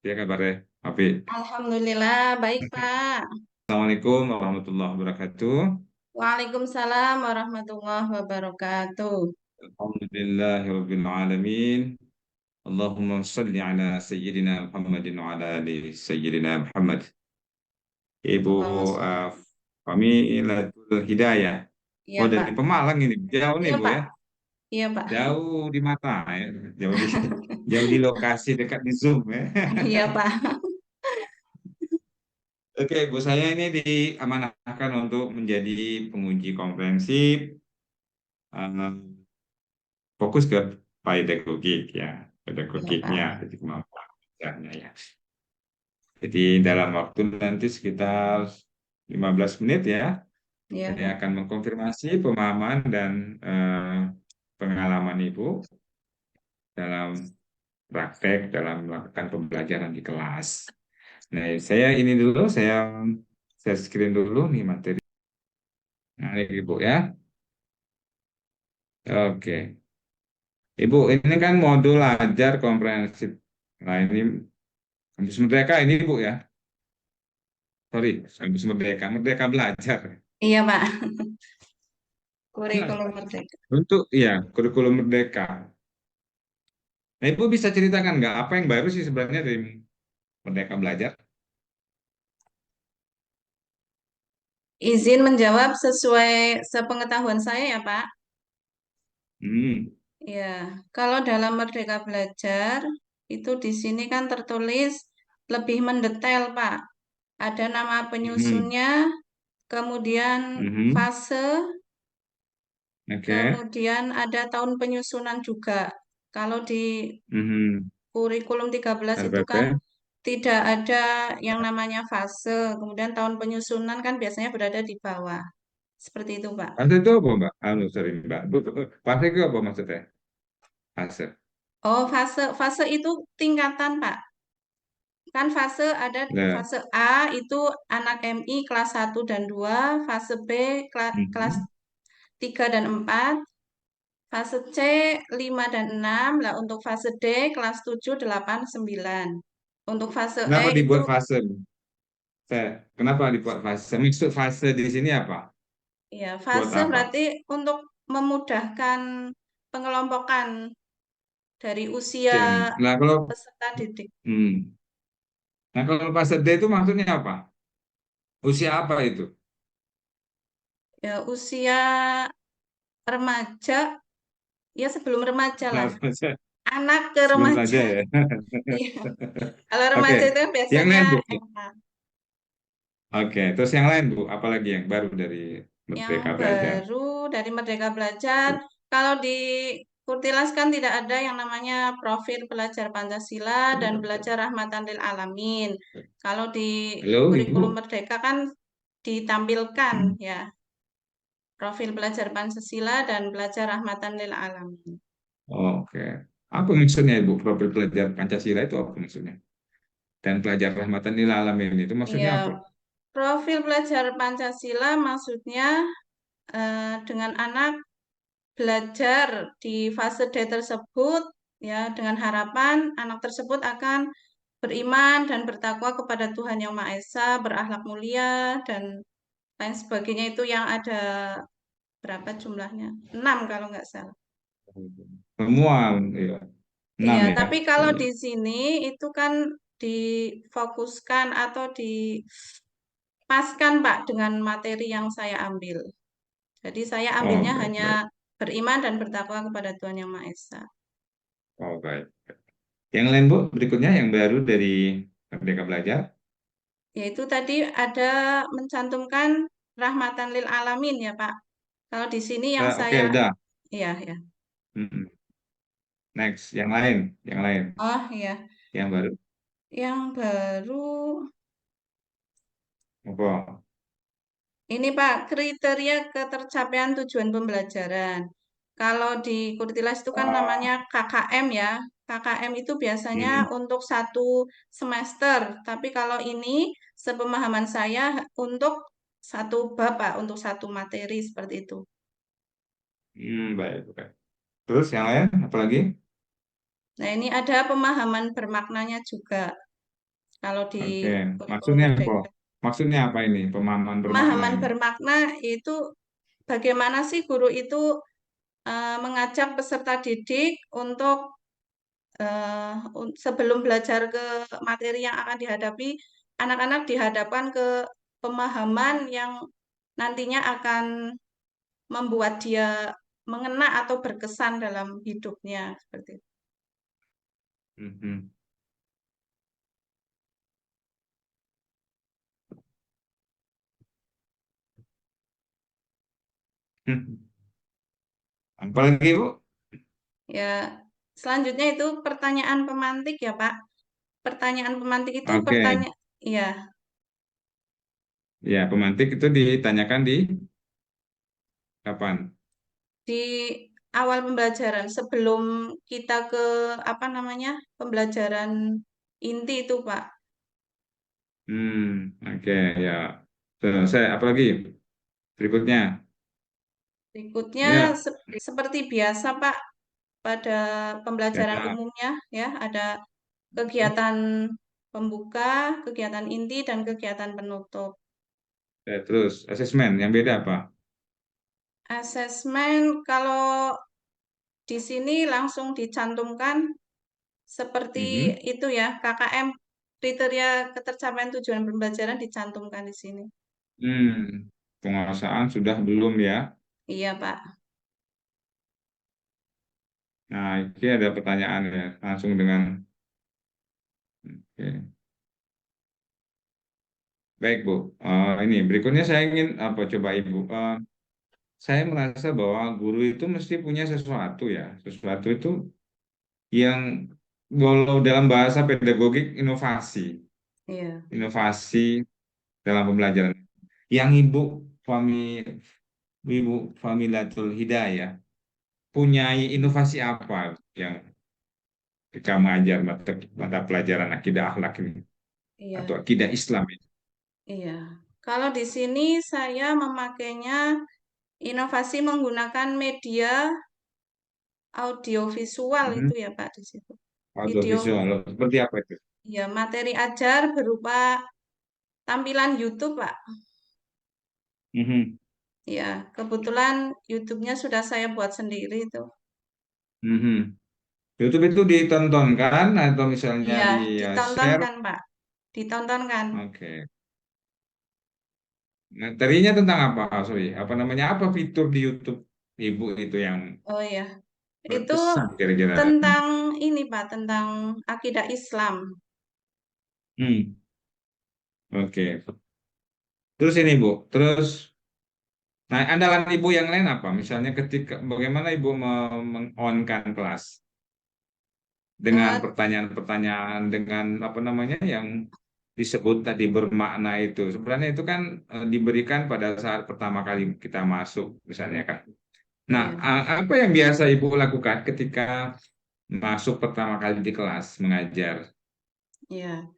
Ya kabarnya, Api. Alhamdulillah, baik Pak. Assalamualaikum warahmatullahi wabarakatuh. Waalaikumsalam warahmatullahi wabarakatuh. Alhamdulillahirabbil alamin. Allahumma shalli ala sayyidina Muhammadin wa ala ali sayyidina Muhammad. Ibu Allahumma sholli. uh, Familatul Hidayah. Iya Oh, dari Pak. Pemalang ini. Jauh nih, Iya Bu Pak. ya. Iya Pak. Jauh di mata ya. Jauh di jauh di lokasi dekat di Zoom ya. Iya Pak. Oke, Bu, saya ini diamanahkan untuk menjadi penguji komprehensif, fokus ke pedagogik ya, Iya pedagogiknya, Pak. jadi kemampuan belajarnya ya. Jadi dalam waktu nanti sekitar 15 menit ya, Iya saya Pak. akan mengkonfirmasi pemahaman dan pengalaman Ibu dalam praktek dalam melakukan pembelajaran di kelas. Nah, saya ini dulu, saya screen dulu nih materi. Nah, ini Ibu ya. Oke. Ibu, ini kan modul ajar komprehensif. Nah, ini kampus Merdeka ini Ibu ya. Sorry, kampus Merdeka, Merdeka Belajar. Iya Pak. Nah, Kurikulum Merdeka. untuk ya kurikulum Merdeka. Nah, Ibu bisa ceritakan nggak apa yang baru sih sebenarnya dari Merdeka Belajar? Izin menjawab sesuai sepengetahuan saya ya Pak. Hmm. Ya, kalau dalam Merdeka Belajar itu di sini kan tertulis lebih mendetail Pak. Ada nama Hmm. penyusunnya, kemudian Hmm. fase, Oke. kemudian ada tahun penyusunan juga. Kalau di Hmm. kurikulum 13 itu kan RPP. tidak ada yang namanya fase, kemudian tahun penyusunan kan biasanya berada di bawah. Seperti itu, Pak. Fase itu apa, Mbak? Sorry, Mbak. Fase itu apa maksudnya? Fase. Oh, fase itu tingkatan, Pak. Kan fase ada Nah. fase A itu anak MI kelas 1 dan 2, fase B kelas Hmm. 3 dan 4, fase C 5 dan 6. Lah untuk fase D kelas 7, 8, 9. Untuk fase E Kenapa itu dibuat fase? Kenapa dibuat fase? Maksud fase di sini apa? ya Buat fase apa? berarti untuk memudahkan pengelompokan dari usia Nah, kalau peserta didik. hmm. Nah, kalau fase D itu maksudnya apa? Usia apa itu? Ya usia remaja, ya sebelum remaja lah. Anak ke Sebelum remaja. saja ya. Iya. Kalau Oke, remaja itu kan yang biasanya lain Bu. MA. Oke, terus yang lain Bu, apalagi yang baru dari Yang Merdeka Belajar? baru dari Merdeka Belajar, kalau di Kurtilas kan tidak ada yang namanya profil pelajar Pancasila dan belajar rahmatan lil alamin. Kalau di Halo kurikulum Ibu. Merdeka kan ditampilkan Hmm. ya profil pelajar Pancasila dan belajar rahmatan lil alamin. Oke. Apa maksudnya Ibu? Profil pelajar Pancasila itu apa maksudnya? Dan pelajar Rahmatan Lil Alamin itu maksudnya Ya, apa? profil pelajar Pancasila maksudnya dengan anak belajar di fase D tersebut ya dengan harapan anak tersebut akan beriman dan bertakwa kepada Tuhan Yang Maha Esa, berakhlak mulia dan lain sebagainya itu yang ada berapa jumlahnya? 6 kalau nggak salah. Semua, ya. Iya, 6 ya. tapi kalau di sini itu kan difokuskan atau dipaskan Pak dengan materi yang saya ambil. Jadi saya Oh, ambilnya baik, hanya baik. beriman dan bertakwa kepada Tuhan Yang Maha Esa. Oh, baik. Yang lain, Bu, berikutnya yang baru dari Merdeka Belajar. Yaitu tadi ada mencantumkan rahmatan lil alamin ya Pak. Kalau di sini yang Oke, saya, udah. iya ya. Hmm. Next, yang lain, Oh iya, yang baru. yang baru Apa? ini Pak, kriteria ketercapaian tujuan pembelajaran. Kalau di Kurtilas itu kan namanya Oh, KKM ya. KKM itu biasanya hmm. untuk 1 semester, tapi kalau ini sepemahaman saya untuk 1 bab Pak, untuk 1 materi seperti itu. Baik, baik. Terus yang lain, apa lagi? Nah, ini ada pemahaman bermaknanya juga. kalau di Oke. kurikulum Maksudnya apa? merdeka. Maksudnya apa ini? Pemahaman bermakna Pemahaman ini. bermakna itu bagaimana sih guru itu mengajak peserta didik untuk sebelum belajar ke materi yang akan dihadapi, anak-anak dihadapkan ke pemahaman yang nantinya akan membuat dia mengena atau berkesan dalam hidupnya seperti itu. Mhm. Apalagi Bu? Ya, selanjutnya itu pertanyaan pemantik ya, Pak. Pertanyaan pemantik itu Oke. ya, Ya, pemantik itu ditanyakan di kapan? di awal pembelajaran sebelum kita ke apa namanya? Pembelajaran inti itu, Pak. Oke, ya. Selesai. Apalagi berikutnya? Berikutnya Ya, seperti biasa, Pak, pada pembelajaran ya. umumnya ya, ada kegiatan pembuka, kegiatan inti dan kegiatan penutup. Terus asesmen yang beda apa? Asesmen kalau di sini langsung dicantumkan seperti Mhm. itu ya, KKM, kriteria ketercapaian tujuan pembelajaran dicantumkan di sini. Penguasaan sudah belum ya? Iya, Pak. Nah, ini ada pertanyaan ya, langsung dengan oke. Baik Bu. Ini berikutnya saya ingin apa coba Ibu. Saya merasa bahwa guru itu mesti punya sesuatu ya, sesuatu itu yang walau dalam bahasa pedagogik Iya, inovasi dalam pembelajaran. Yang Ibu Familatul Hidayah punya inovasi apa yang ketika mengajar mata pelajaran akidah akhlak ini atau iya, akidah Islam ini? iya. Kalau di sini saya memakainya inovasi menggunakan media audiovisual itu Mhm. ya, Pak, di situ. Video, Audiovisual seperti apa itu? ya, materi ajar berupa tampilan YouTube, Pak. Mhm. Ya, kebetulan YouTube-nya sudah saya buat sendiri itu. Mhm. YouTube itu ditontonkan atau misalnya Iya, di ditonton share? kan, Pak. Ditonton kan. Oke. Materinya tentang apa? Sorry, apa namanya? Apa fitur di YouTube Ibu itu yang Oh ya, itu berkesan kira-kira? tentang ini, Pak, tentang akidah Islam. Hmm, oke. Terus ini Bu, terus nah andalan Ibu yang lain apa? Misalnya ketika bagaimana Ibu meng-on-kan kelas dengan Eh, pertanyaan-pertanyaan dengan apa namanya yang disebut tadi bermakna itu. Sebenarnya itu kan diberikan pada saat pertama kali kita masuk misalnya kan. Nah, iya, apa yang biasa Ibu lakukan ketika masuk pertama kali di kelas mengajar? iya.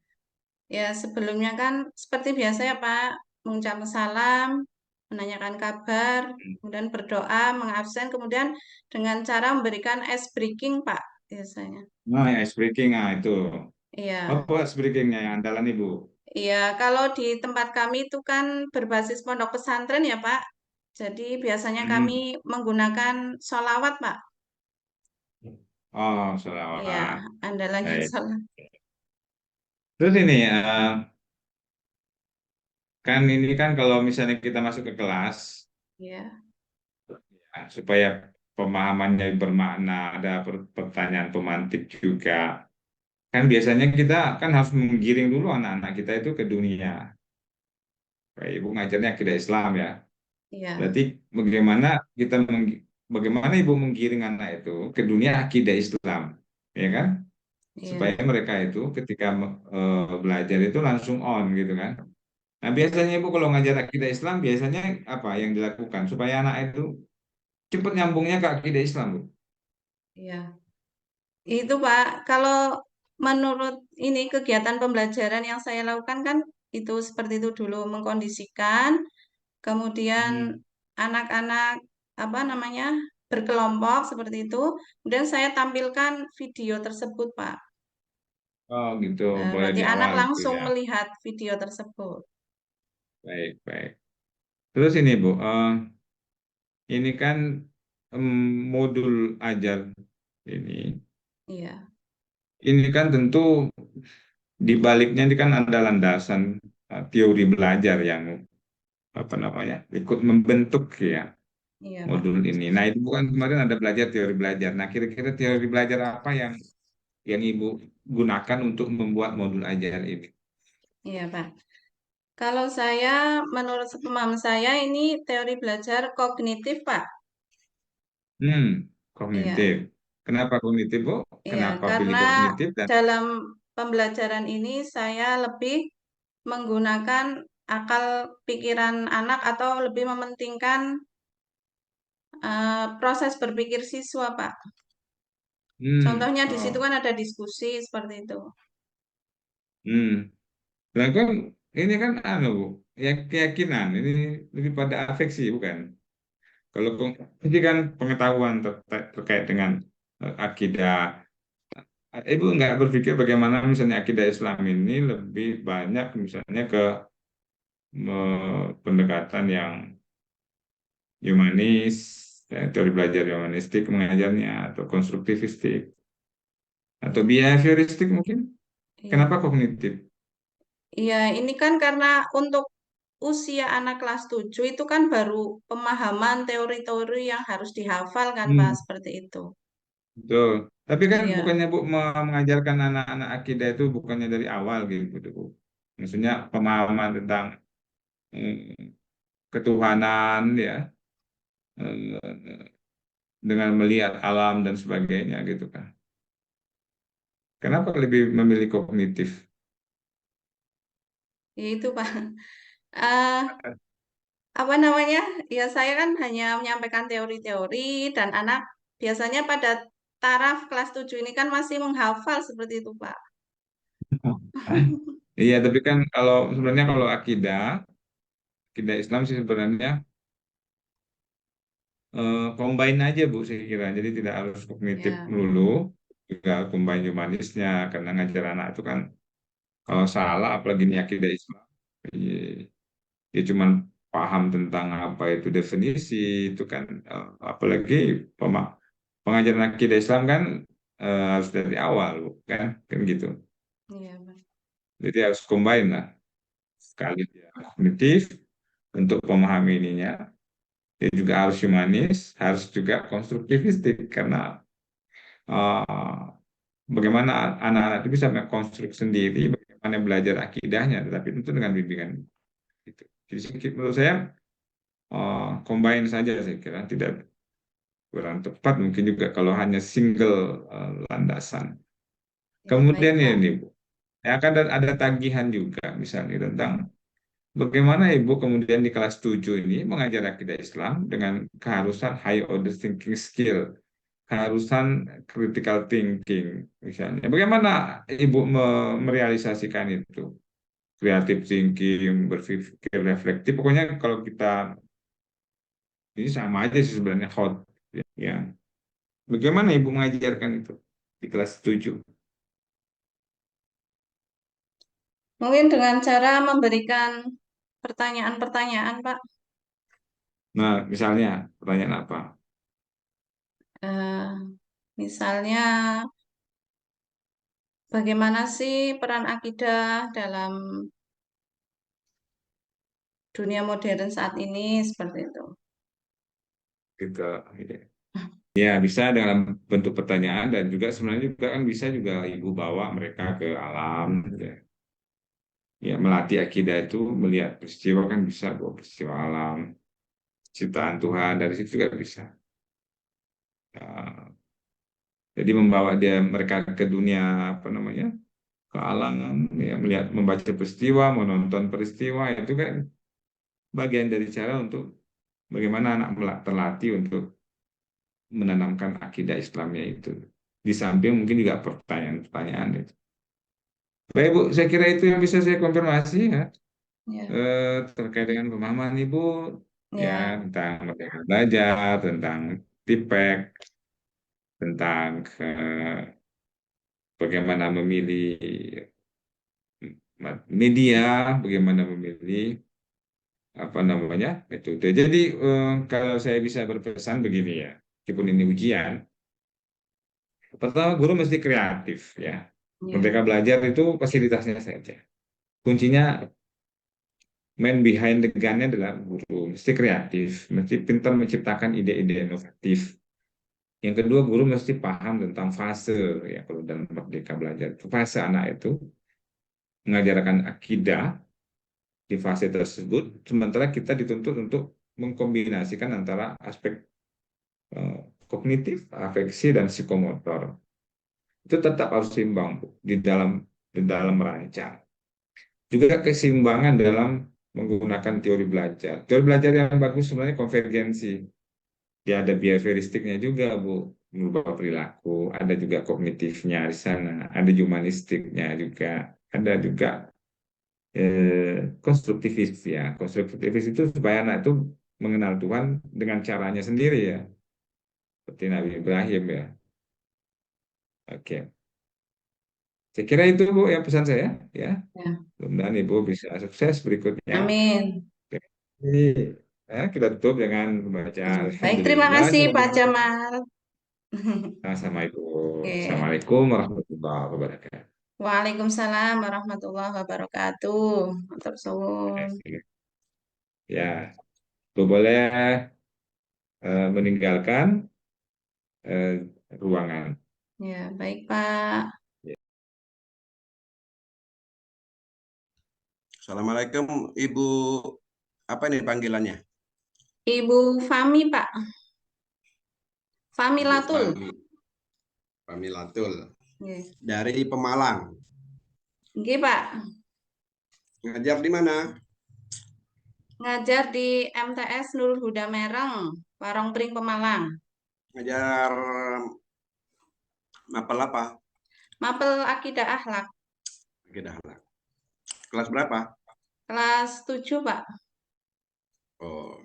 Ya, sebelumnya kan seperti biasa ya, Pak, mengucapkan salam, menanyakan kabar, kemudian berdoa, mengabsen, kemudian dengan cara memberikan ice breaking, Pak, biasanya. Nah, ice breaking, nah itu. Iya. Apa ice breakingnya yang andalan Ibu? Iya, kalau di tempat kami itu kan berbasis pondok pesantren ya, Pak. Jadi biasanya kami Mhm. menggunakan sholawat, Pak. Oh, Iya, sholawat. andalannya Baik. sholawat. Terus ini, kan ini kan kalau misalnya kita masuk ke kelas, Iya, ya, supaya pemahamannya bermakna, ada pertanyaan pemantik juga. Kan biasanya kita kan harus menggiring dulu anak-anak kita itu ke dunia. Kayak Ibu ngajarnya akidah Islam ya. iya, Berarti bagaimana kita bagaimana Ibu menggiring anak itu ke dunia akidah Islam, ya kan? Supaya iya, mereka itu ketika belajar itu langsung on gitu kan. Nah, biasanya Ibu kalau ngajar akidah Islam biasanya apa yang dilakukan supaya anak itu cepat nyambungnya ke akidah Islam, Bu? iya. Itu, Pak, kalau menurut ini kegiatan pembelajaran yang saya lakukan kan itu seperti itu dulu mengkondisikan, kemudian Hmm. anak-anak apa namanya berkelompok seperti itu, kemudian saya tampilkan video tersebut, Pak. Oh gitu, boleh Berarti di anak awal itu langsung ya. melihat video tersebut. Baik, baik. Terus ini Bu, ini kan modul ajar ini. Iya, Ini kan tentu di baliknya ini kan ada landasan teori belajar yang apa namanya ikut membentuk ya iya Pak. modul ini. Nah itu bukan kemarin ada belajar teori belajar. Nah kira-kira teori belajar apa yang Ibu gunakan untuk membuat modul ajar ini? Iya Pak. Kalau saya, menurut pemahaman saya ini teori belajar kognitif Pak. Hmm, Iya, kognitif. Kenapa kognitif, Bu? iya. Kenapa pilih Karena kognitif dan dalam pembelajaran ini saya lebih menggunakan akal pikiran anak atau lebih mementingkan proses berpikir siswa Pak. Contohnya di situ oh, kan ada diskusi seperti itu. hmm. Nah kan ini kan Bu, ya keyakinan ini lebih pada afeksi bukan? Kalau ini kan pengetahuan terkait dengan akidah. Ibu nggak berpikir bagaimana misalnya akidah Islam ini lebih banyak misalnya ke pendekatan yang humanis, teori belajar humanistik mengajarnya atau konstruktivistik atau behavioristik mungkin. Kenapa Iya. kognitif? Iya, ini kan karena untuk usia anak kelas 7 itu kan baru pemahaman teori-teori yang harus dihafal kan Pak, Hmm, seperti itu. betul. Tapi kan Iya, bukannya Bu mengajarkan anak-anak akidah itu bukannya dari awal gitu Bu. Maksudnya pemahaman tentang ketuhanan ya, eh, dengan melihat alam dan sebagainya gitu kan. Kenapa lebih memilih kognitif? ya itu Pak. Eh, apa namanya? Ya saya kan hanya menyampaikan teori-teori dan anak biasanya pada taraf kelas 7 ini kan masih menghafal seperti itu Pak. Iya, tapi kan kalau sebenarnya kalau akidah Islam sih sebenarnya combine aja Bu saya kira. Jadi tidak harus kognitif Ya, melulu, juga combine humanisnya karena ngajar anak itu kan kalau salah apalagi ini akidah Islam, iya, dia cuma paham tentang apa itu definisi itu kan apalagi pema- pengajaran akidah Islam kan harus dari awal Bu, kan gitu. iya Pak. Jadi harus combine lah sekali dia kognitif untuk memahami ininya. Dia juga harus humanis, harus juga konstruktivistik karena uh, bagaimana anak-anak itu bisa mengkonstruk sendiri, bagaimana belajar akidahnya, tetapi tentu dengan bimbingan itu. Jadi menurut saya combine saja saya kira tidak kurang tepat mungkin juga kalau hanya single landasan. Ya, baik Kemudian Pak. ini Bu, ya akan ada tagihan juga misalnya tentang bagaimana Ibu kemudian di kelas 7 ini mengajar akidah Islam dengan keharusan high order thinking skill, keharusan critical thinking misalnya. Bagaimana Ibu merealisasikan itu? Creative thinking, berpikir reflektif. Pokoknya kalau kita ini sama aja sih sebenarnya hot ya. Bagaimana Ibu mengajarkan itu di kelas 7? Mungkin dengan cara memberikan pertanyaan-pertanyaan Pak. Nah, misalnya pertanyaan apa? Eh, misalnya, bagaimana sih peran akidah dalam dunia modern saat ini seperti itu. Gitu. Ya, bisa dalam bentuk pertanyaan dan juga sebenarnya juga kan bisa juga Ibu bawa mereka ke alam. Ya, ya melatih akidah itu melihat peristiwa kan bisa bawa peristiwa alam, ciptaan Tuhan dari situ juga bisa. Ya, jadi membawa dia mereka ke dunia apa namanya ke alam ya melihat membaca peristiwa, menonton peristiwa itu kan bagian dari cara untuk bagaimana anak terlatih untuk menanamkan akidah Islamnya itu. Di samping mungkin juga pertanyaan-pertanyaan itu. Baik Bu, saya kira itu yang bisa saya konfirmasi ya Ya, terkait dengan pemahaman Ibu ya ya, tentang merdeka belajar, tentang TIPEK, tentang bagaimana memilih media, bagaimana memilih apa namanya metode. Jadi kalau saya bisa berpesan begini ya, meskipun ini ujian, pertama guru mesti kreatif ya. Ya. Merdeka belajar itu fasilitasnya saja. Kuncinya man behind the gun-nya adalah guru, mesti kreatif, mesti pintar menciptakan ide-ide inovatif. Yang kedua, guru mesti paham tentang fase ya kalau dalam Merdeka Belajar itu fase anak itu mengajarkan akidah di fase tersebut, sementara kita dituntut untuk mengkombinasikan antara aspek eh, kognitif, afeksi dan psikomotor. Itu tetap harus seimbang Bu, di dalam merancang. Juga keseimbangan dalam menggunakan teori belajar. Teori belajar yang bagus sebenarnya konvergensi. Dia ada behavioristiknya juga, Bu, merubah perilaku. Ada juga kognitifnya di sana. Ada humanistiknya juga. Ada juga konstruktivis ya. Konstruktivis itu supaya anak itu mengenal Tuhan dengan caranya sendiri ya. Seperti Nabi Ibrahim ya. Oke. Saya kira itu Bu yang pesan saya ya. Ya. Mudah-mudahan Ibu bisa sukses berikutnya. Amin. Oke. Jadi, ya, kita tutup dengan membaca Baik, terima Alhamdulillah. kasih Pak Jamal. Sama Ibu. Oke. Assalamualaikum warahmatullahi wabarakatuh. Waalaikumsalam warahmatullahi wabarakatuh. Matur suwun. Ya, Ibu boleh meninggalkan eh, ruangan. Ya, baik Pak. Assalamualaikum Ibu, apa nih panggilannya? Ibu Fami Pak. Fami Ibu Latul. Fami Latul Nggih. dari Pemalang. Nggih, Pak. Ngajar di mana? Ngajar di MTS Nurul Huda Mereng, Parongpring Pemalang. Ngajar mapel apa? Mapel Akidah Akhlak, Akidah Akhlak. Kelas berapa? kelas 7, Pak. Oh,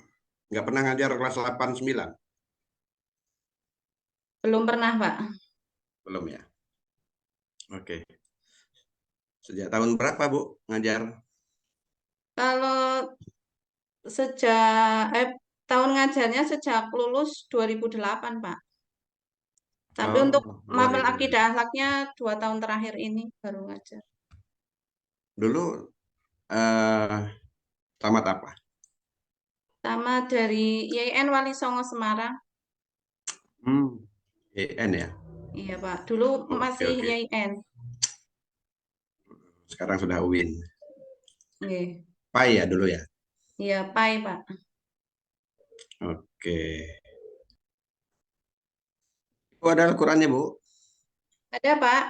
nggak pernah ngajar kelas 8, 9? Belum pernah, Pak. Belum ya? Oke. Sejak tahun berapa Bu ngajar? Kalau tahun ngajarnya sejak lulus 2008, Pak. Tapi untuk Oh, mapel 2000. Akidah Akhlaknya 2 tahun terakhir ini baru ngajar. Dulu eh, tamat apa? Sama dari YIN Wali Songo Semarang. EN ya? Iya, Pak. Dulu Oke, masih oke. YIN. Sekarang sudah UIN. Nggih. PAI ya dulu ya? Iya, PAI, Pak. Oke. Bu, ada Al-Qurannya, Bu? Ada, Pak.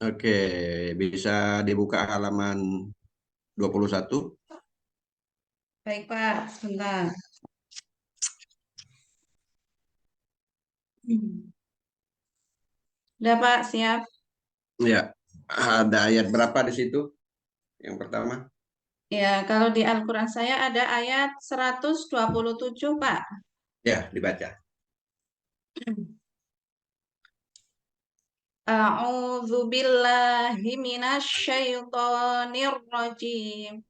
Oke, bisa dibuka halaman 21. Baik, Pak. Sebentar. Udah, Pak. Siap. Ya, ada ayat berapa di situ? Yang pertama. Ya, kalau di Al-Quran saya ada ayat 127, Pak. Ya, dibaca. A'udzu billahi minasyaitonir rajim.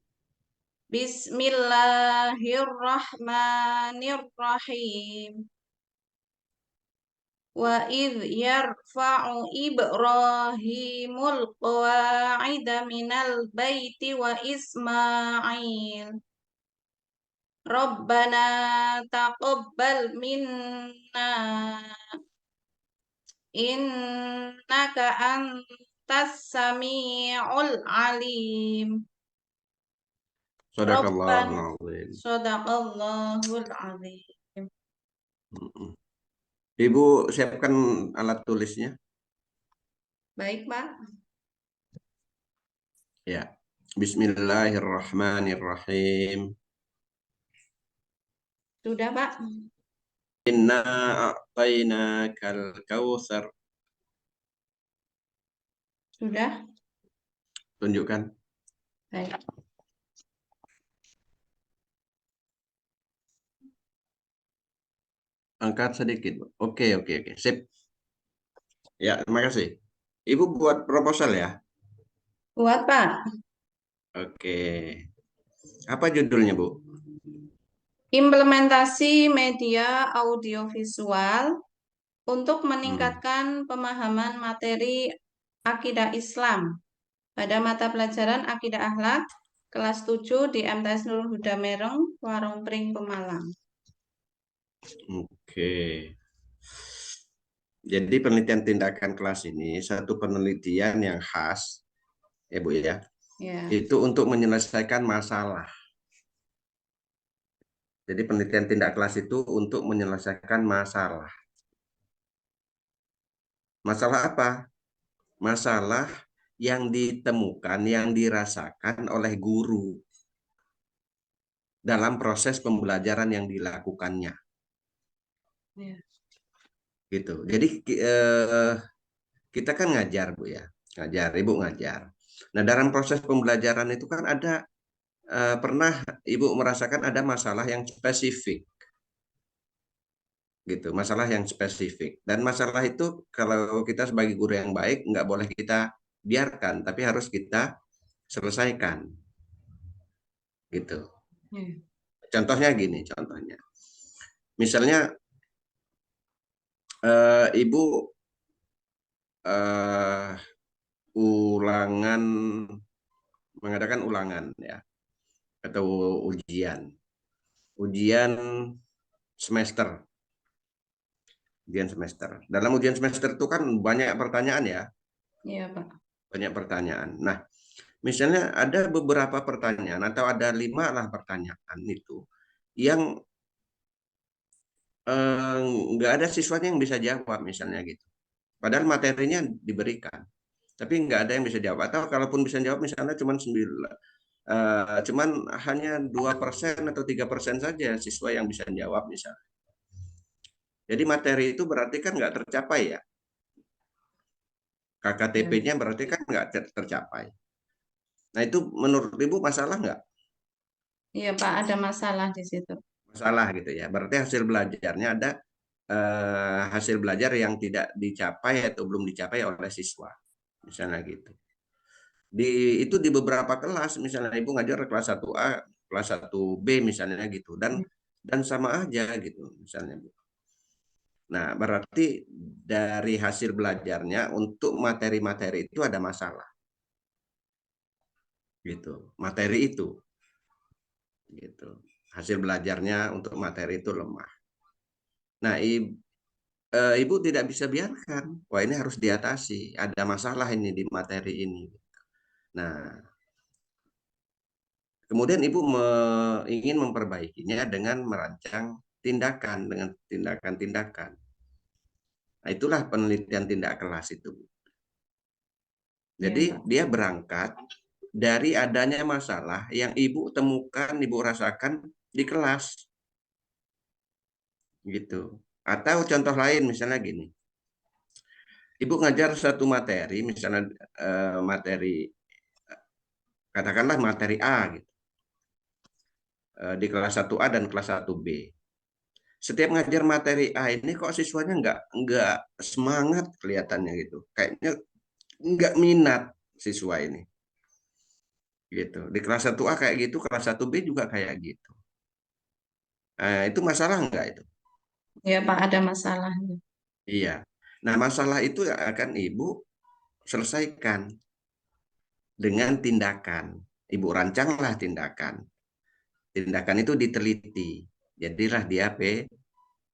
Bismillahirrahmanirrahim. Wa idh yarfa'u Ibrahimul qawa'ida minal baiti wa Ismail. Rabbana taqabbal minna innaka antas sami'ul alim. Rabbana Sadaqallahul azim. sadaqallahul azim. Mm-mm. Ibu siapkan alat tulisnya. Baik, Pak. Ya. Bismillahirrahmanirrahim. Sudah, Pak. Inna a'tainakal kautsar. Sudah. Tunjukkan. Baik. Angkat sedikit. Oke, oke, oke. Sip. Ya, terima kasih. Ibu buat proposal ya? Buat, Pak. Oke. Apa judulnya, Bu? Implementasi media audiovisual untuk Hmm. meningkatkan pemahaman materi akidah Islam pada mata pelajaran akidah akhlak kelas 7 di MTS Nurul Huda Mereng, Warung Pring, Pemalang. Oke. Jadi penelitian tindakan kelas ini satu penelitian yang khas, ya Bu ya. Ya, Itu untuk menyelesaikan masalah. Jadi penelitian tindak kelas itu untuk menyelesaikan masalah. Masalah apa? Masalah yang ditemukan, yang dirasakan oleh guru dalam proses pembelajaran yang dilakukannya. ya, Gitu. Jadi kita kan ngajar, Bu ya. Ngajar, Ibu ngajar. Nah, dalam proses pembelajaran itu kan ada pernah Ibu merasakan ada masalah yang spesifik gitu, masalah yang spesifik. Dan masalah itu kalau kita sebagai guru yang baik nggak boleh kita biarkan, tapi harus kita selesaikan gitu. ya. Contohnya gini, contohnya. Misalnya Ibu eh, ulangan mengadakan ulangan ya atau ujian semester, ujian semester. Dalam ujian semester itu kan banyak pertanyaan ya, Iya, Pak. banyak pertanyaan. Nah, misalnya ada beberapa pertanyaan atau ada 5 lah pertanyaan itu yang nggak ada siswanya yang bisa jawab misalnya gitu. Padahal materinya diberikan, tapi nggak ada yang bisa jawab. Atau kalaupun bisa jawab misalnya cuman hanya 2% atau 3% saja siswa yang bisa jawab misalnya. Jadi materi itu berarti kan nggak tercapai ya. Ya. KKTP-nya berarti kan nggak tercapai. Nah itu menurut Ibu masalah nggak? Iya, Pak, ada masalah di situ. Masalah gitu ya. Berarti hasil belajarnya ada hasil belajar yang tidak dicapai atau belum dicapai oleh siswa. Misalnya gitu. Itu di beberapa kelas, misalnya Ibu ngajar kelas 1A, kelas 1B misalnya gitu. Dan sama aja gitu misalnya. Nah, berarti dari hasil belajarnya untuk materi-materi itu ada masalah gitu. Materi itu gitu. Hasil belajarnya untuk materi itu lemah. Nah, Ibu tidak bisa biarkan. Wah, ini harus diatasi. Ada masalah ini di materi ini. Nah, kemudian Ibu ingin memperbaikinya dengan merancang tindakan, dengan tindakan-tindakan. Nah, itulah penelitian tindak kelas itu. Iya, Jadi Pak. dia berangkat dari adanya masalah yang Ibu temukan, Ibu rasakan di kelas. Gitu. Atau contoh lain misalnya gini. Ibu ngajar satu materi, misalnya materi, katakanlah materi A gitu, di kelas 1A dan kelas 1B. Setiap ngajar materi A ini kok siswanya nggak semangat kelihatannya gitu. Kayaknya nggak minat siswa ini. Gitu. Di kelas 1A kayak gitu, kelas 1B juga kayak gitu. Itu masalah nggak itu? Iya, Pak, ada masalah. Iya. Nah, masalah itu akan Ibu selesaikan dengan tindakan. Ibu rancanglah tindakan. Tindakan itu diteliti. Jadilah dia PTK.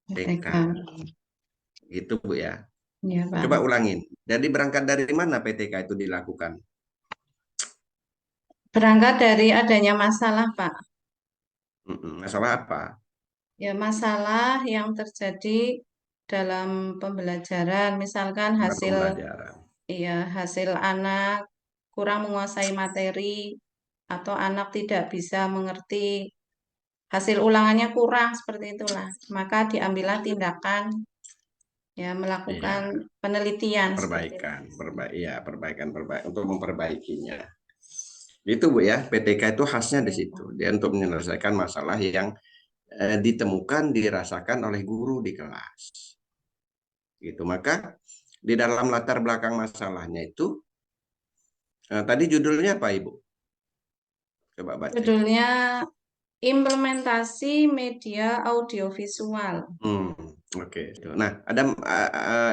PTK. Gitu Bu ya. Iya, Pak. Coba ulangin. Jadi berangkat dari mana PTK itu dilakukan? Berangkat dari adanya masalah, Pak. Masalah apa? Ya, masalah yang terjadi dalam pembelajaran, misalkan Dalam hasil, pembelajaran. iya, hasil anak kurang menguasai materi atau anak tidak bisa mengerti hasil ulangannya kurang seperti itulah. Maka diambillah tindakan ya melakukan Iya, penelitian seperti itu. perbaikan, perbaikan untuk memperbaikinya. Itu Bu ya, PTK itu khasnya di Ya, situ. Pak. Dia untuk menyelesaikan masalah yang ditemukan, dirasakan oleh guru di kelas. Gitu. Maka di dalam latar belakang masalahnya itu, tadi judulnya apa Ibu? Coba baca. Judulnya Implementasi Media Audiovisual. Oke. Nah, ada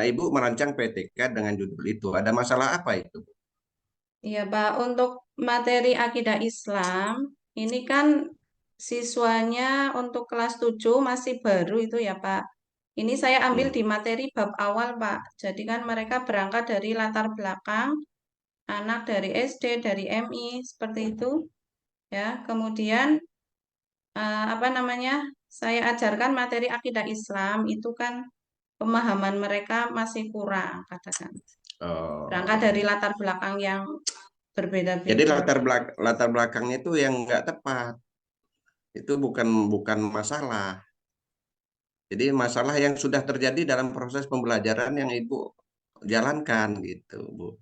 Ibu merancang PTK dengan judul itu. Ada masalah apa itu? Iya, Pak. Untuk materi akidah Islam, ini kan siswanya untuk kelas 7 masih baru itu ya, Pak. Ini saya ambil di Hmm. materi bab awal, Pak. Jadi kan mereka berangkat dari latar belakang anak dari SD, dari MI, seperti itu. Ya, kemudian apa namanya? Saya ajarkan materi akidah Islam itu kan pemahaman mereka masih kurang, katakan. Berangkat Oh, dari latar belakang yang jadi berbeda-beda. latar belakangnya itu yang nggak tepat. Itu bukan bukan masalah. Jadi masalah yang sudah terjadi dalam proses pembelajaran yang Ibu jalankan gitu, Bu.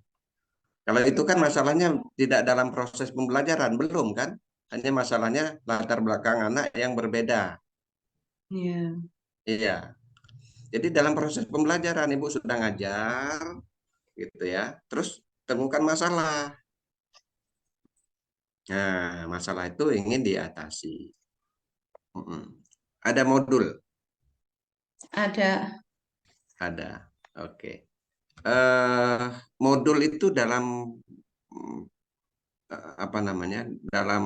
Kalau itu Iya, kan Pak. masalahnya tidak dalam proses pembelajaran, belum kan? Hanya masalahnya latar belakang anak yang berbeda. Iya. Iya. Jadi dalam proses pembelajaran Ibu sudah ngajar gitu ya. Terus temukan masalah. Nah, masalah itu ingin diatasi. Mm-mm. Ada modul, Ada. ada. Oke. eh Modul itu dalam mm, apa namanya? Dalam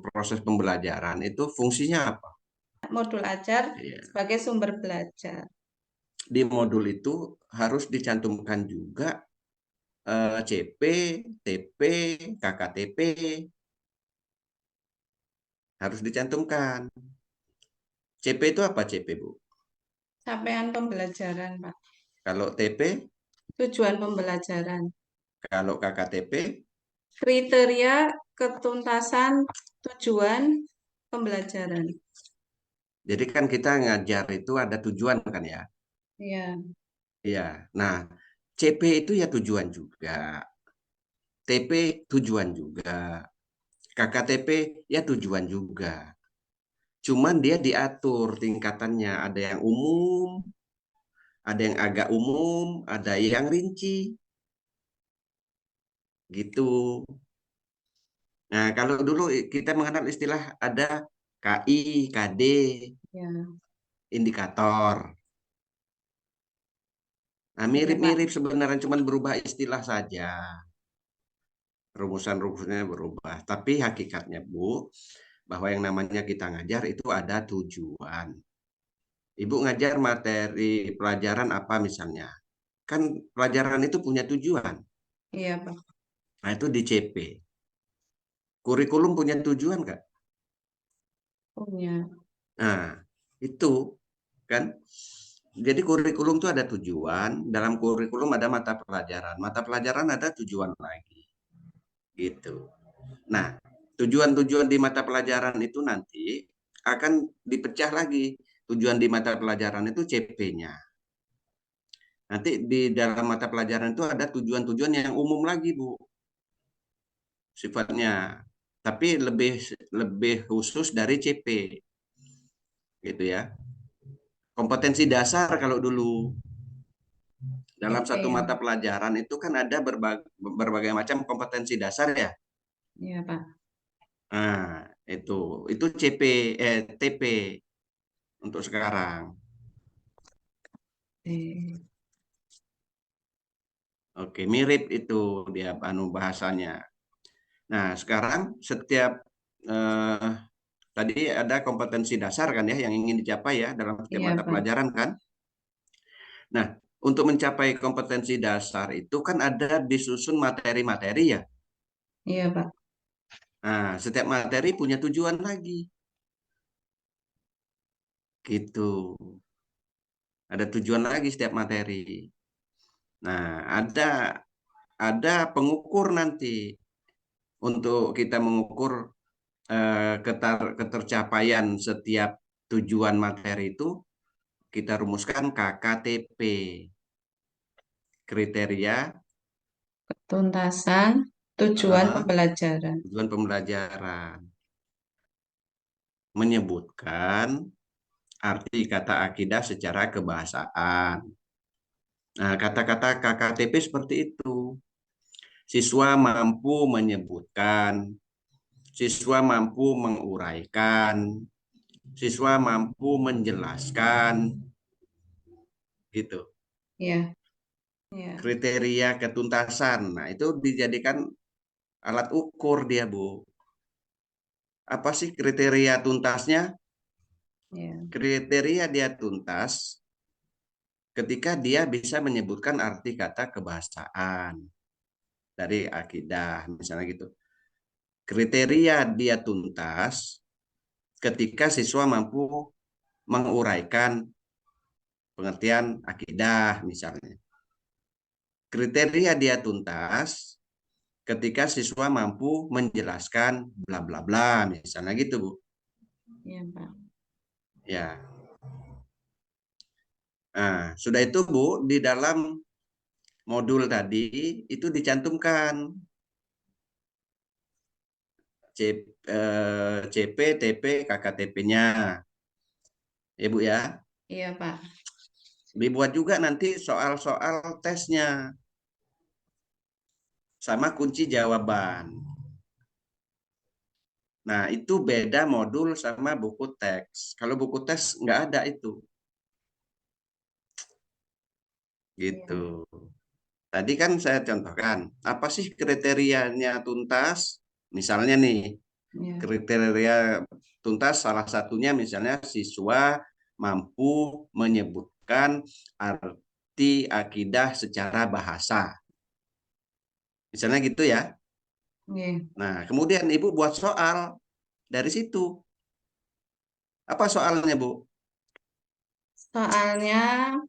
proses pembelajaran itu fungsinya apa? Modul ajar Iya. sebagai sumber belajar. Di modul itu harus dicantumkan juga CP, TP, KKTP harus dicantumkan. CP itu apa CP, Bu? Capaian pembelajaran, Pak. Kalau TP, Tujuan pembelajaran. kalau KKTP, Kriteria ketuntasan tujuan pembelajaran. jadi kan kita ngajar itu ada tujuan kan ya? Iya. Iya. Nah, CP itu ya tujuan juga. TP tujuan juga. KKTP ya tujuan juga. Cuman dia diatur tingkatannya. Ada yang umum, ada yang agak umum, ada yang rinci. Gitu. Nah, kalau dulu kita mengenal istilah ada KI, KD, Ya. indikator. Nah, Iya, Pak. mirip-mirip sebenarnya, cuman berubah istilah saja. Rumusan-rumusnya berubah. Tapi hakikatnya, Bu, bahwa yang namanya kita ngajar itu ada tujuan. Ibu ngajar materi pelajaran apa misalnya? Kan pelajaran itu punya tujuan. Iya, Pak. Nah, itu di CP. Kurikulum punya tujuan nggak? Punya. Nah, itu kan. Jadi kurikulum itu ada tujuan. Dalam kurikulum ada mata pelajaran. Mata pelajaran ada tujuan lagi. Gitu. Nah, tujuan-tujuan di mata pelajaran itu nanti akan dipecah lagi. Tujuan di mata pelajaran itu CP-nya. Nanti di dalam mata pelajaran itu ada tujuan-tujuan yang umum lagi, Bu. Sifatnya. Tapi lebih lebih khusus dari CP. Gitu ya. Kompetensi dasar kalau dulu dalam Oke, satu ya. mata pelajaran itu kan ada berbagai macam kompetensi dasar ya. Iya, Pak. Nah, itu CP TP untuk sekarang. Oke. Oke, mirip itu dia bahasanya. Nah, sekarang setiap eh, tadi ada kompetensi dasar kan ya yang ingin dicapai ya dalam setiap Iya, mata Pak. pelajaran kan. Nah, untuk mencapai kompetensi dasar itu kan ada disusun materi-materi ya. Iya, Pak. Nah, setiap materi punya tujuan lagi. Gitu. Ada tujuan lagi setiap materi. Nah, ada pengukur nanti untuk kita mengukur ketercapaian setiap tujuan materi itu kita rumuskan KKTP, kriteria Tuntasan tujuan eh, pembelajaran. tujuan pembelajaran, menyebutkan arti kata akidah secara kebahasaan. Nah, kata-kata KKTP seperti itu. Siswa mampu menyebutkan, siswa mampu menguraikan, siswa mampu menjelaskan, gitu. Iya, iya, Kriteria ketuntasan. Nah, itu dijadikan alat ukur dia, Bu. Apa sih kriteria tuntasnya? iya, Kriteria dia tuntas ketika dia bisa menyebutkan arti kata kebahasaan dari akidah, misalnya gitu. Kriteria dia tuntas ketika siswa mampu menguraikan pengertian akidah, misalnya. Kriteria dia tuntas ketika siswa mampu menjelaskan bla bla bla, misalnya gitu, Bu. iya, Pak. Ya. Nah, sudah itu, Bu, di dalam modul tadi itu dicantumkan CP, TP, KKTP-nya. Ya, Bu ya. Iya, Pak. Dibuat juga nanti soal-soal tesnya sama kunci jawaban. Nah, itu beda modul sama buku teks. Kalau buku teks nggak ada itu. Gitu. Iya, Tadi kan saya contohkan, apa sih kriterianya tuntas? Misalnya nih, iya, kriteria tuntas salah satunya misalnya siswa mampu menyebutkan arti akidah secara bahasa. Misalnya gitu ya. iya. Nah, kemudian Ibu buat soal dari situ. Apa soalnya, Bu? Soalnya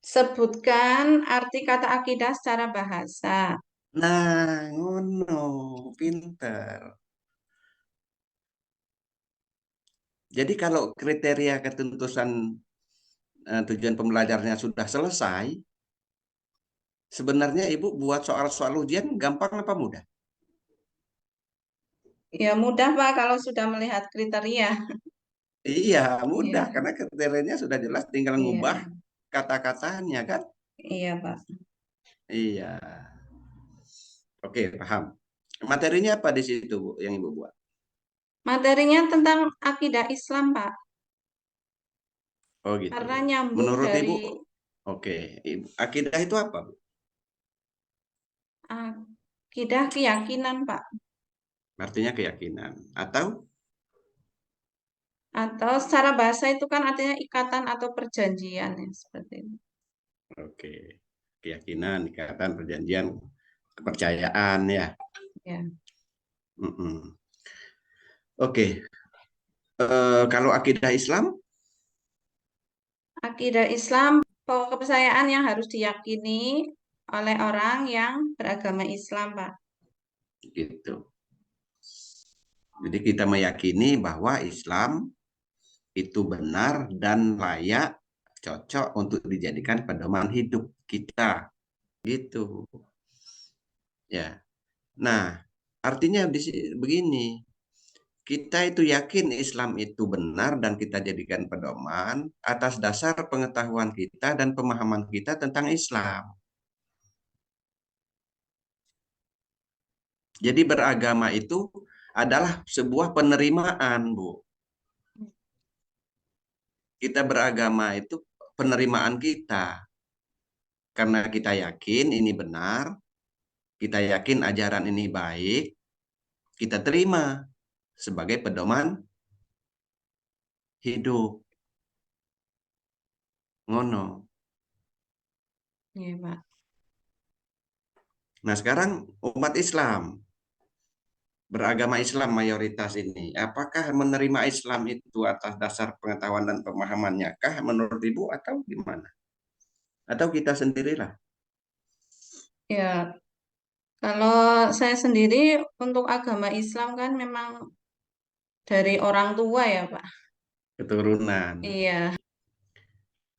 sebutkan arti kata akidah secara bahasa. Nah, ngono, pinter. Jadi kalau kriteria ketentusan tujuan pembelajarannya sudah selesai, sebenarnya Ibu buat soal-soal ujian gampang apa mudah? Ya mudah, Pak, kalau sudah melihat kriteria. Iya, mudah Iya, karena kriterianya sudah jelas, tinggal ngubah iya, kata-katanya kan? iya, Pak. Iya. Oke, paham. Materinya apa di situ, Bu, yang Ibu buat? Materinya tentang akidah Islam, Pak. Oh, gitu. Karena nyambung Menurut Ibu, dari oke, akidah itu apa, Bu? akidah keyakinan, Pak. Artinya keyakinan atau Atau secara bahasa itu kan artinya ikatan atau perjanjian ya, seperti itu. oke, keyakinan, ikatan, perjanjian, kepercayaan ya. Ya. Mm-mm. Oke, kalau akidah Islam, Akidah Islam pokok kepercayaan yang harus diyakini oleh orang yang beragama Islam, Pak. gitu. Jadi kita meyakini bahwa Islam itu benar dan layak, cocok untuk dijadikan pedoman hidup kita, gitu. Ya. Nah, artinya begini, kita itu yakin Islam itu benar dan kita jadikan pedoman atas dasar pengetahuan kita dan pemahaman kita tentang Islam. Jadi beragama itu adalah sebuah penerimaan, Bu. Kita beragama itu penerimaan kita. Karena kita yakin ini benar, kita yakin ajaran ini baik, kita terima sebagai pedoman hidup. Ngono. Iya, Pak. Nah, sekarang umat Islam, beragama Islam mayoritas ini, apakah menerima Islam itu atas dasar pengetahuan dan pemahamannya kah menurut Ibu atau gimana? Atau kita sendirilah? Ya, kalau saya sendiri untuk agama Islam kan memang dari orang tua ya, Pak. Keturunan. Iya,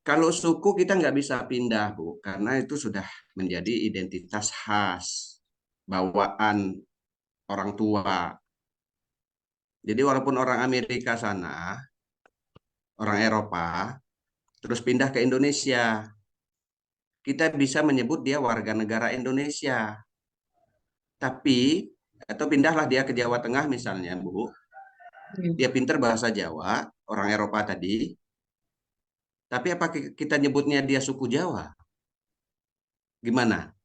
Kalau suku kita nggak bisa pindah, Bu, karena itu sudah menjadi identitas khas, bawaan orang tua. Jadi walaupun orang Amerika sana, orang Eropa, terus pindah ke Indonesia. Kita bisa menyebut dia warga negara Indonesia. Tapi, atau pindahlah dia ke Jawa Tengah misalnya, Bu. Dia pinter bahasa Jawa, orang Eropa tadi. Tapi apa kita nyebutnya dia suku Jawa? Gimana?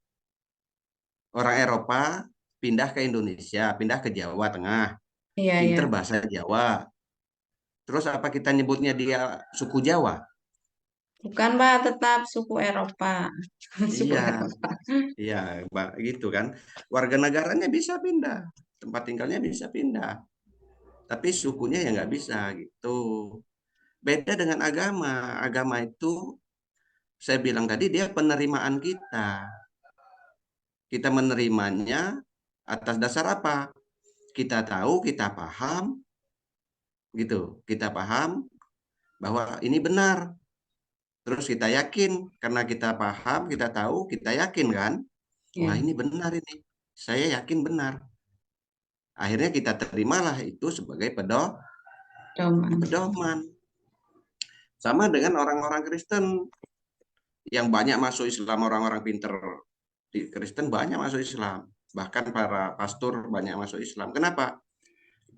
Orang Eropa pindah ke Indonesia, pindah ke Jawa Tengah, Iya, iya. pinter bahasa Jawa. Terus apa kita nyebutnya dia suku Jawa? Bukan, Pak, tetap suku Eropa. Suku Iya, Eropa. iya, gitu kan. Warga negaranya bisa pindah, tempat tinggalnya bisa pindah, tapi sukunya ya nggak bisa gitu. Beda dengan agama. Agama itu saya bilang tadi dia penerimaan kita. Kita menerimanya atas dasar apa? Kita tahu, kita paham, gitu. Kita paham bahwa ini benar. Terus kita yakin karena kita paham, kita tahu, kita yakin kan? Wah, Ya, ini benar ini. Saya yakin benar. Akhirnya kita terimalah itu sebagai doman. pedoman. Sama dengan orang-orang Kristen yang banyak masuk Islam, orang-orang pinter di Kristen banyak masuk Islam. Bahkan para pastor banyak masuk Islam. Kenapa?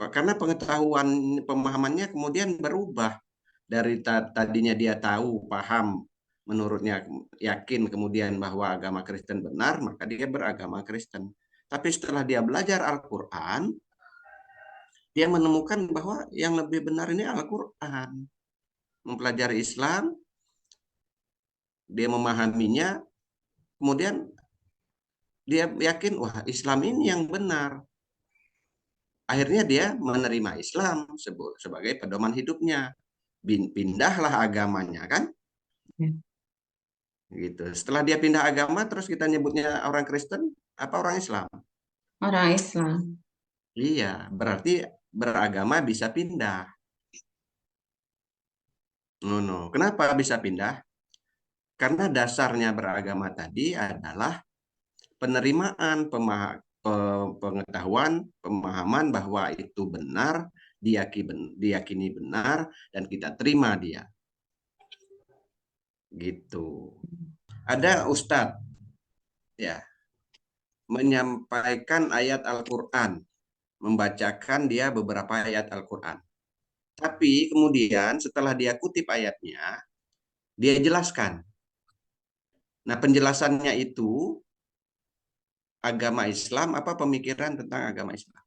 Karena pengetahuan pemahamannya kemudian berubah dari tadinya dia tahu, paham, menurutnya yakin kemudian bahwa agama Kristen benar, maka dia beragama Kristen. Tapi setelah dia belajar Al-Quran, dia menemukan bahwa yang lebih benar ini Al-Quran. Mempelajari Islam, dia memahaminya, kemudian dia yakin, wah Islam ini yang benar. Akhirnya dia menerima Islam sebagai pedoman hidupnya. Pindahlah agamanya kan? Ya. Gitu. Setelah dia pindah agama, terus kita nyebutnya orang Kristen, apa orang Islam? Orang Islam. Iya, berarti beragama bisa pindah. No. Kenapa bisa pindah? Karena dasarnya beragama tadi adalah penerimaan, pengetahuan, pemahaman bahwa itu benar, diyakini benar, dan kita terima dia. Gitu. Ada ustadz ya menyampaikan ayat Al-Quran, membacakan dia beberapa ayat Al-Quran. Tapi kemudian setelah dia kutip ayatnya, dia jelaskan. Nah, penjelasannya itu agama Islam apa pemikiran tentang agama Islam?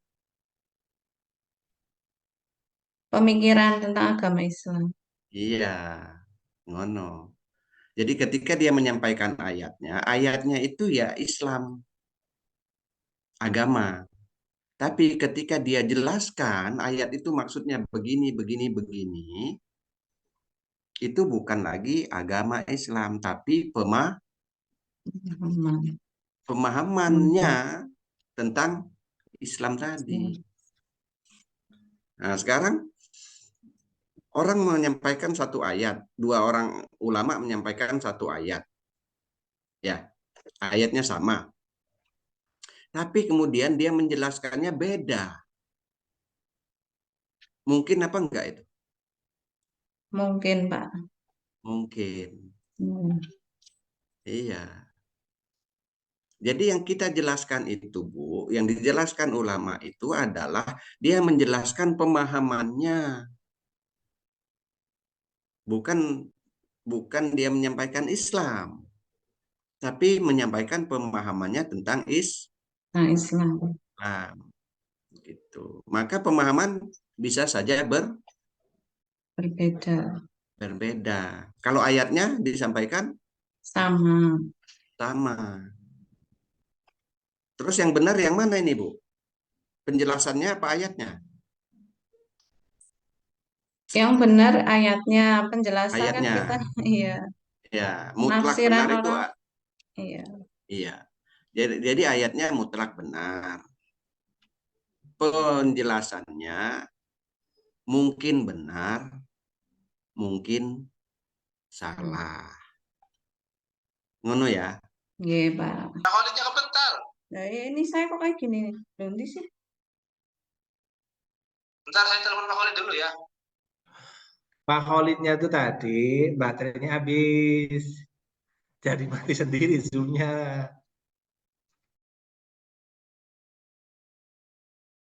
Pemikiran tentang agama Islam. Iya, ngono. Jadi ketika dia menyampaikan ayatnya itu ya Islam, agama. Tapi ketika dia jelaskan ayat itu maksudnya begini, begini, begini, itu bukan lagi agama Islam, tapi Pemahaman. pemahamannya tentang Islam tadi. Nah, sekarang orang menyampaikan satu ayat, dua orang ulama menyampaikan satu ayat. Ya, ayatnya sama. Tapi kemudian dia menjelaskannya beda. Mungkin apa enggak itu? Mungkin, Pak. Mungkin. Hmm. Iya. Jadi yang kita jelaskan itu, Bu, yang dijelaskan ulama itu adalah dia menjelaskan pemahamannya, bukan bukan dia menyampaikan Islam, tapi menyampaikan pemahamannya tentang Nah, Islam Islam, gitu. Maka pemahaman bisa saja berbeda. berbeda. Kalau ayatnya disampaikan Sama. sama. Terus yang benar yang mana ini, Bu? Penjelasannya apa ayatnya? Yang benar ayatnya, penjelasan kan Ayatnya. kita, iya, Ya, mutlak nafsiran benar itu. orang, iya. Iya. Jadi ayatnya mutlak benar. Penjelasannya mungkin benar, mungkin salah. Ngono ya. Iya, Pak. Holidnya kebentar. Nah, ini saya kok kayak gini. Nanti sih. Bentar saya telepon Pak Holid dulu ya. Pak Kholidnya tuh tadi baterainya habis. Jadi mati sendiri Zoom-nya.